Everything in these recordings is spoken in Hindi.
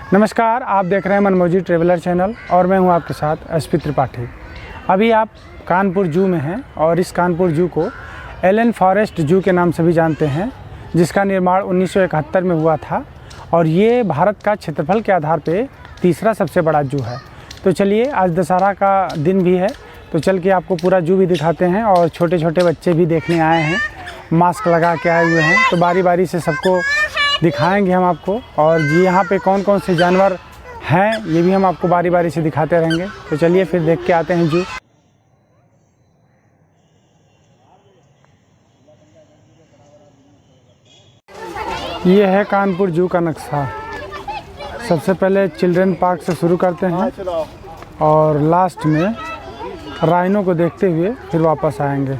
नमस्कार, आप देख रहे हैं मनमौजी ट्रेवलर चैनल और मैं हूं आपके साथ एसपी त्रिपाठी। अभी आप कानपुर जू में हैं और इस कानपुर जू को एलन फॉरेस्ट जू के नाम से भी जानते हैं, जिसका निर्माण 1971 में हुआ था और ये भारत का क्षेत्रफल के आधार पे तीसरा सबसे बड़ा जू है। तो चलिए, आज दशहरा का दिन भी है तो चल के आपको पूरा जू भी दिखाते हैं और छोटे छोटे बच्चे भी देखने आए हैं, मास्क लगा के आए हुए हैं। तो बारी बारी से सबको दिखाएंगे हम आपको, और जी यहाँ पे कौन कौन से जानवर हैं ये भी हम आपको बारी बारी से दिखाते रहेंगे। तो चलिए फिर देख के आते हैं जू। ये है कानपुर जू का नक्शा। सबसे पहले चिल्ड्रन पार्क से शुरू करते हैं और लास्ट में राइनो को देखते हुए फिर वापस आएंगे।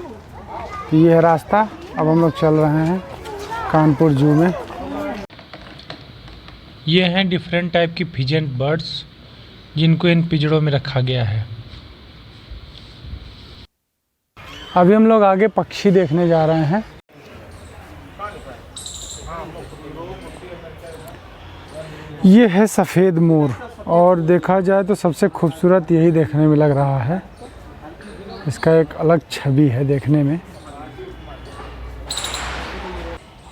ये है रास्ता। अब हम लोग चल रहे हैं कानपुर जू में। ये हैं डिफरेंट टाइप की फिजेंट बर्ड्स जिनको इन पिंजड़ों में रखा गया है। अभी हम लोग आगे पक्षी देखने जा रहे हैं। ये है सफ़ेद मोर और देखा जाए तो सबसे खूबसूरत यही देखने में लग रहा है। इसका एक अलग छवि है देखने में।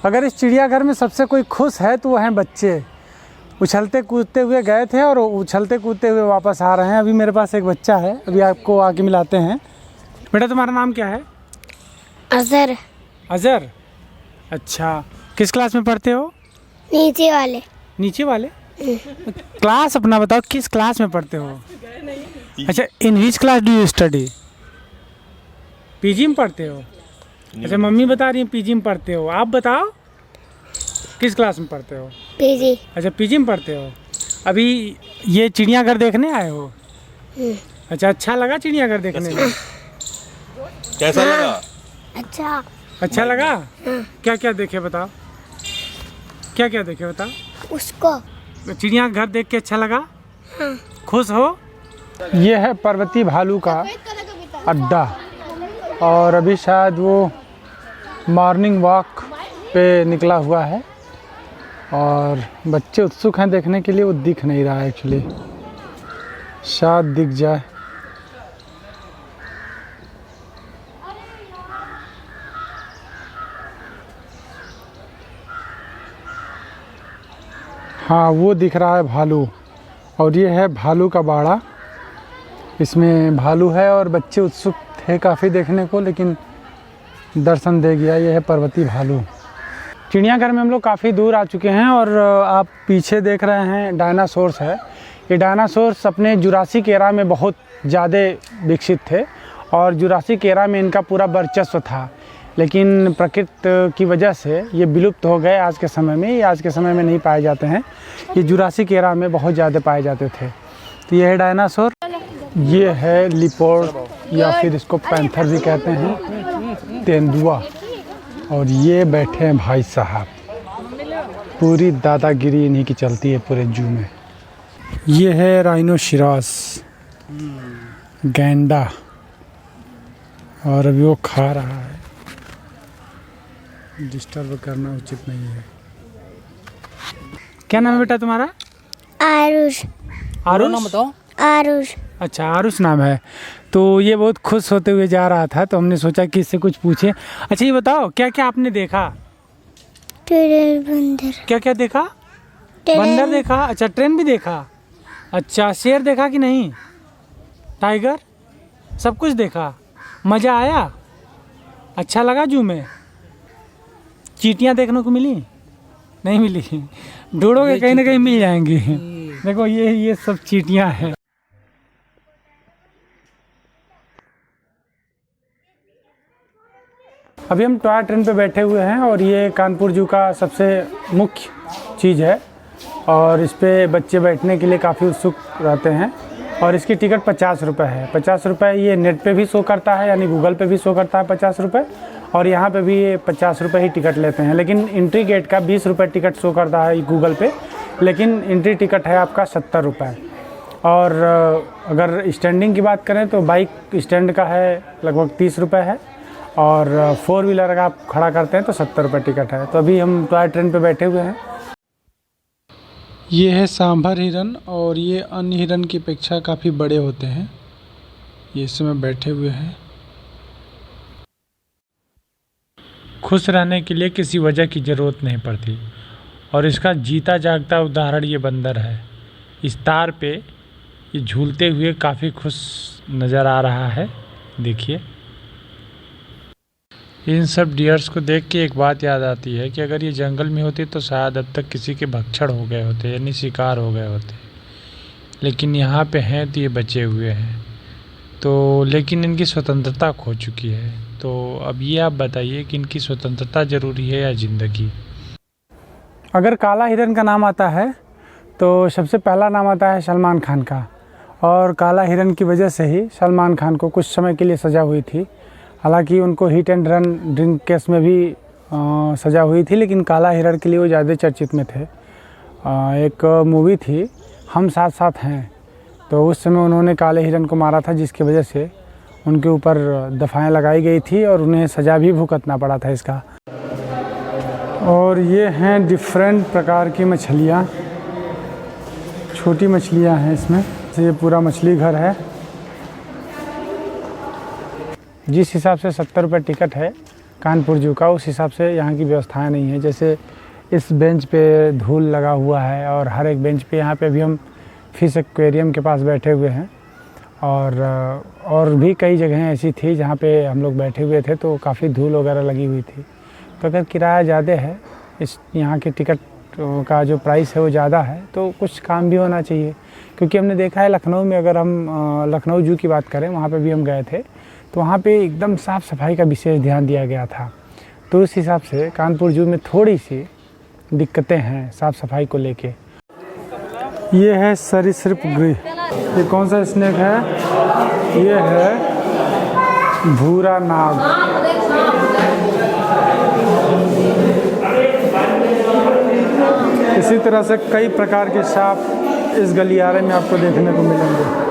अगर इस चिड़ियाघर में सबसे कोई खुश है तो वो हैं बच्चे। उछलते कूदते हुए गए थे और उछलते कूदते हुए वापस आ रहे हैं। अभी मेरे पास एक बच्चा है, अभी आपको आके मिलाते हैं। बेटा, तुम्हारा नाम क्या है? अजहर। अजहर, अच्छा। किस क्लास में पढ़ते हो? नीचे वाले। नीचे वाले? क्लास अपना बताओ, किस क्लास में पढ़ते हो? अच्छा, in which class do you study? PG में पढ़ते हो? अच्छा, मम्मी बता रही है पीजी में पढ़ते हो। आप बताओ किस क्लास में पढ़ते हो? पीजी। अच्छा, पीजी में पढ़ते हो। अभी ये चिड़ियाघर देखने आए हो? अच्छा, अच्छा लगा चिड़ियाघर देखने में? कैसा लगा? अच्छा। अच्छा लगा? क्या क्या देखे बताओ, क्या क्या देखे बताओ। उसको चिड़ियाघर देख के अच्छा लगा? खुश हो? ये है पर्वती भालू का अड्डा और अभी शायद वो मॉर्निंग वॉक पे निकला हुआ है और बच्चे उत्सुक हैं देखने के लिए। वो दिख नहीं रहा है एक्चुअली, शायद दिख जाए। हाँ, वो दिख रहा है भालू। और ये है भालू का बाड़ा। इसमें भालू है और बच्चे उत्सुक थे काफ़ी देखने को, लेकिन दर्शन दे गया। ये है पर्वती भालू। चिड़ियाघर में हम लोग काफ़ी दूर आ चुके हैं और आप पीछे देख रहे हैं डायनासोर्स है। ये डायनासोर्स अपने जुरासिक एरा में बहुत ज़्यादा विकसित थे और जुरासिक एरा में इनका पूरा वर्चस्व था, लेकिन प्रकृति की वजह से ये विलुप्त हो गए। आज के समय में, ये आज के समय में नहीं पाए जाते हैं। ये जुरासिक एरा में बहुत ज़्यादा पाए जाते थे। तो ये है डायनासोर। ये है लिपोर्ड या फिर इसको पैंथर भी कहते हैं, तेंदुआ। और ये बैठे हैं भाई साहब, पूरी दादागिरी इन्हीं की चलती है पूरे जू में। ये है राइनोसिरस, गैंडा, और अभी वो खा रहा है। डिस्टर्ब करना उचित नहीं है। क्या नाम है बेटा तुम्हारा? आरुष। आरुष नाम बताओ। आरुष। अच्छा, आरुष नाम है। तो ये बहुत खुश होते हुए जा रहा था तो हमने सोचा कि इससे कुछ पूछे। अच्छा, ये बताओ क्या क्या आपने देखा? बंदर। क्या क्या देखा? बंदर देखा? अच्छा, ट्रेन भी देखा? अच्छा, शेर देखा कि नहीं? टाइगर? सब कुछ देखा? मज़ा आया? अच्छा लगा जू में? चींटियाँ देखने को मिली? नहीं मिली? ढूंढोगे कहीं ना कहीं मिल जाएंगी। देखो ये सब चींटियाँ हैं। अभी हम टॉय ट्रेन पे बैठे हुए हैं और ये कानपुर जू का सबसे मुख्य चीज़ है और इस पे बच्चे बैठने के लिए काफ़ी उत्सुक रहते हैं। और इसकी टिकट 50 रुपये है। 50 रुपये ये नेट पे भी शो करता है, यानी गूगल पे भी शो करता है 50 रुपये, और यहाँ पे भी ये 50 रुपये ही टिकट लेते हैं। लेकिन एंट्री गेट का 20 रुपये टिकट शो करता है गूगल पे, लेकिन एंट्री टिकट है आपका 70 रुपये। और अगर स्टैंडिंग की बात करें तो बाइक स्टैंड का है लगभग 30 रुपये है, और 4 व्हीलर अगर आप खड़ा करते हैं तो 70 रुपये टिकट है। तो अभी हम टॉय ट्रेन पे बैठे हुए हैं। ये है सांभर हिरन और ये अन्य हिरन की अपेक्षा काफ़ी बड़े होते हैं। ये इस समय बैठे हुए हैं। खुश रहने के लिए किसी वजह की ज़रूरत नहीं पड़ती और इसका जीता जागता उदाहरण ये बंदर है। इस तार पे ये झूलते हुए काफ़ी खुश नज़र आ रहा है। देखिए, इन सब डियर्स को देख के एक बात याद आती है कि अगर ये जंगल में होते तो शायद अब तक किसी के भक्षण हो गए होते, यानी शिकार हो गए होते, लेकिन यहाँ पे हैं तो ये बचे हुए हैं। तो लेकिन इनकी स्वतंत्रता खो चुकी है। तो अब ये आप बताइए कि इनकी स्वतंत्रता ज़रूरी है या ज़िंदगी? अगर काला हिरन का नाम आता है तो सबसे पहला नाम आता है सलमान खान का, और काला हिरन की वजह से ही सलमान खान को कुछ समय के लिए सज़ा हुई थी। हालांकि उनको hit and run drink case में भी सज़ा हुई थी, लेकिन काला हिरन के लिए वो ज़्यादा चर्चित में थे। एक मूवी थी हम साथ साथ हैं, तो उस समय उन्होंने काले हिरन को मारा था, जिसकी वजह से उनके ऊपर दफ़ाएं लगाई गई थी और उन्हें सज़ा भी भुगतना पड़ा था इसका। और ये हैं डिफरेंट प्रकार की मछलियाँ, छोटी मछलियाँ हैं इसमें। ये पूरा मछली घर है। जिस हिसाब से 70 रुपये टिकट है कानपुर जू का, उस हिसाब से यहाँ की व्यवस्थाएं नहीं है। जैसे इस बेंच पे धूल लगा हुआ है और हर एक बेंच पे, यहाँ पे अभी हम फिश एक्वेरियम के पास बैठे हुए हैं, और भी कई जगहें ऐसी थी जहाँ पे हम लोग बैठे हुए थे तो काफ़ी धूल वगैरह लगी हुई थी। तो अगर किराया ज़्यादा है, इस यहाँ की टिकट का जो प्राइस है वो ज़्यादा है, तो कुछ काम भी होना चाहिए। क्योंकि हमने देखा है लखनऊ में, अगर हम लखनऊ जू की बात करें, वहाँ पे भी हम गए थे, तो वहाँ पे एकदम साफ़ सफाई का विशेष ध्यान दिया गया था। तो उस हिसाब से कानपुर जू में थोड़ी सी दिक्कतें हैं साफ़ सफाई को लेके। ये है सरीसृप गृह। ये कौन सा स्नेक है? ये है भूरा नाग। इसी तरह से कई प्रकार के सांप इस गलियारे में आपको देखने को मिलेंगे।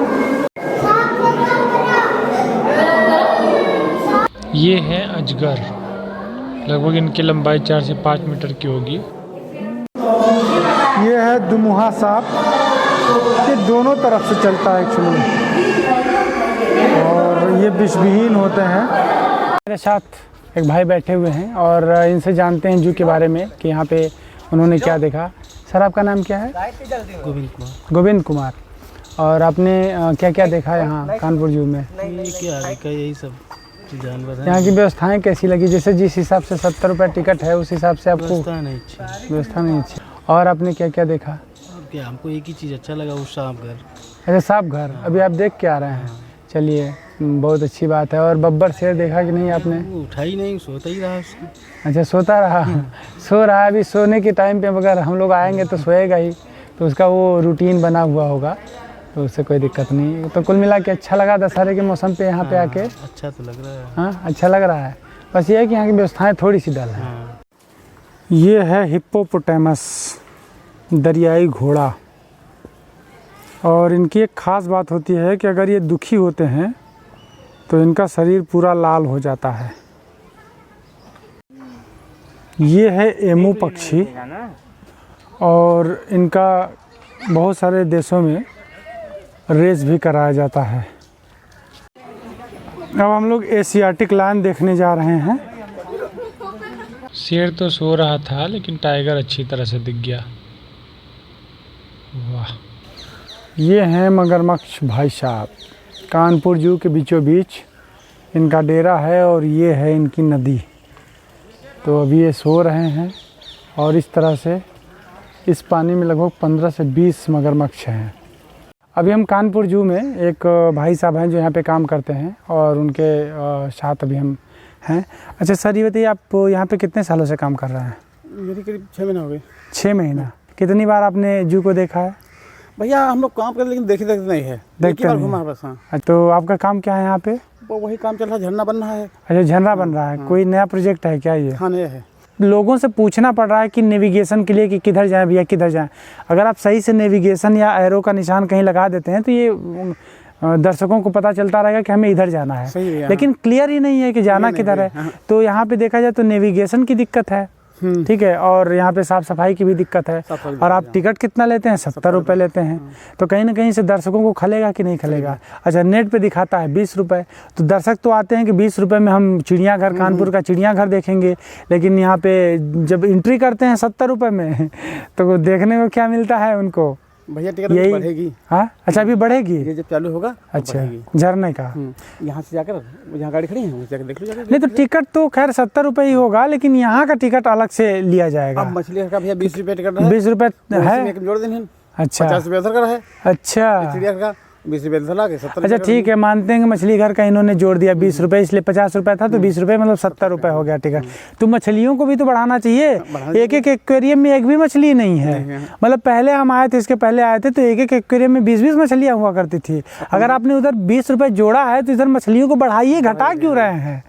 ये है अजगर, लगभग इनकी लंबाई 4 से 5 मीटर की होगी। ये है दुमुहा सांप, ये दोनों तरफ से चलता है एक्चुअली, और ये विषविहीन होते हैं। मेरे साथ एक भाई बैठे हुए हैं और इनसे जानते हैं जू के बारे में कि यहाँ पे उन्होंने क्या देखा। सर, आपका नाम क्या है? गोविंद कुमार। गोविंद कुमार। और आपने क्या क्या देखा यहाँ कानपुर जू में? ये क्या है, यही सब जानवर है। यहाँ की व्यवस्थाएं कैसी लगी? जैसे जिस हिसाब से 70 रुपये टिकट है, उस हिसाब से आपको व्यवस्था नहीं अच्छी। और आपने क्या क्या देखा? और क्या, हमको एक ही चीज़ अच्छा लगा, वो सांप घर। अच्छा, सांप घर अभी आप देख के आ रहे हैं? चलिए, बहुत अच्छी बात है। और बब्बर शेर देखा कि नहीं आपने? वो उठा ही नहीं, सोता ही रहा उसको। अच्छा, सोता रहा। सो रहा है। अभी सोने के टाइम पे अगर हम लोग आएंगे तो सोएगा ही, तो उसका वो रूटीन बना हुआ होगा, तो उससे कोई दिक्कत नहीं। तो कुल मिला के अच्छा लगा दशहरे के मौसम पे यहाँ पे आके? अच्छा तो लग रहा है। हाँ, अच्छा लग रहा है। बस ये है कि यहाँ की व्यवस्थाएँ थोड़ी सी डल है। ये है हिप्पोपोटामस, दरियाई घोड़ा। और इनकी एक ख़ास बात होती है कि अगर ये दुखी होते हैं तो इनका शरीर पूरा लाल हो जाता है। ये है एमू पक्षी, और इनका बहुत सारे देशों में रेस भी कराया जाता है। अब हम लोग एशियाटिक लायन देखने जा रहे हैं। शेर तो सो रहा था, लेकिन टाइगर अच्छी तरह से दिख गया। वाह! ये हैं मगरमच्छ भाई साहब, कानपुर जू के बीचों बीच इनका डेरा है, और ये है इनकी नदी। तो अभी ये सो रहे हैं, और इस तरह से इस पानी में लगभग 15 से 20 मगरमच्छ हैं। अभी हम कानपुर जू में एक भाई साहब हैं जो यहाँ पे काम करते हैं, और उनके साथ अभी हम हैं। अच्छा सर, ये बताइए, आप यहाँ पे कितने सालों से काम कर रहे हैं? मेरी करीब 6 महीने हो गए। 6 महीना। कितनी बार आपने जू को देखा है? भैया हम लोग काम करते लेकिन देखते नहीं है, देखते नहीं घुमा बस। हाँ, तो आपका काम क्या है यहाँ पे? वो वही काम चल रहा है, झरना बन रहा है। अच्छा, झरना बन रहा है। कोई नया प्रोजेक्ट है क्या ये? हाँ, नया है। लोगों से पूछना पड़ रहा है कि नेविगेशन के लिए कि किधर जाएं भैया, किधर जाएं। अगर आप सही से नेविगेशन या एरो का निशान कहीं लगा देते हैं तो ये दर्शकों को पता चलता रहेगा कि हमें इधर जाना है। सही है, लेकिन क्लियर ही नहीं है कि जाना किधर है। तो यहाँ पे देखा जाए तो नेविगेशन की दिक्कत है। ठीक है, और यहाँ पे साफ़ सफाई की भी दिक्कत है। और आप टिकट कितना लेते हैं? 70 रुपये लेते हैं। तो कहीं ना कहीं से दर्शकों को खलेगा कि नहीं खलेगा? अच्छा, नेट पे दिखाता है 20 रुपये, तो दर्शक तो आते हैं कि 20 रुपये में हम चिड़ियाघर, कानपुर का चिड़ियाघर देखेंगे, लेकिन यहाँ पे जब एंट्री करते हैं 70 रुपये में तो देखने को क्या मिलता है उनको? भैया टिकट यही बढ़ेगी। हाँ, अच्छा अभी बढ़ेगी। ये जब चालू होगा तब अच्छा, बढ़ेगी। झरने का। यहाँ से जाकर यहाँ गाड़ी खड़ी है, वहाँ जाकर देख लो जाकर। नहीं तो टिकट तो खैर 70 रुपये ही होगा, लेकिन यहाँ का टिकट अलग से लिया जाएगा। अब मछली का भैया 20 रुपये टिकट है। 20 रुपये है। एक जोड़ दिन अच्छा, 50 रुपये उधर का है, अच्छा चिड़िया का 20 रुपये इधर लाके 70। अच्छा ठीक है, मानते हैं कि मछली घर का इन्होंने जोड़ दिया 20 रुपये, इसलिए 50 रुपये था तो 20 रुपये मतलब 70 रुपये हो गया टिकट। तो मछलियों को भी तो बढ़ाना चाहिए। एक एक एक्वेरियम में एक भी मछली नहीं है। मतलब पहले हम आए थे, इसके पहले आए थे तो एक एक एक्वेरियम में 20-20 मछलियाँ हुआ करती थी। अगर आपने उधर 20 रुपये जोड़ा है तो इधर मछलियों को बढ़ाइए, घटा क्यों रहे हैं?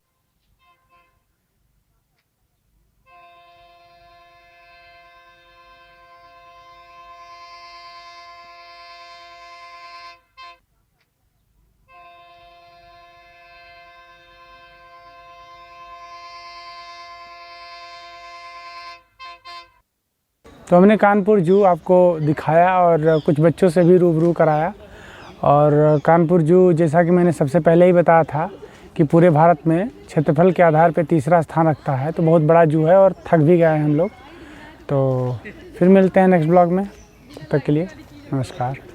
तो हमने कानपुर जू आपको दिखाया और कुछ बच्चों से भी रूबरू कराया। और कानपुर जू, जैसा कि मैंने सबसे पहले ही बताया था कि पूरे भारत में क्षेत्रफल के आधार पे तीसरा स्थान रखता है, तो बहुत बड़ा जू है और थक भी गए हैं हम लोग। तो फिर मिलते हैं नेक्स्ट ब्लॉग में, तब तक के लिए नमस्कार।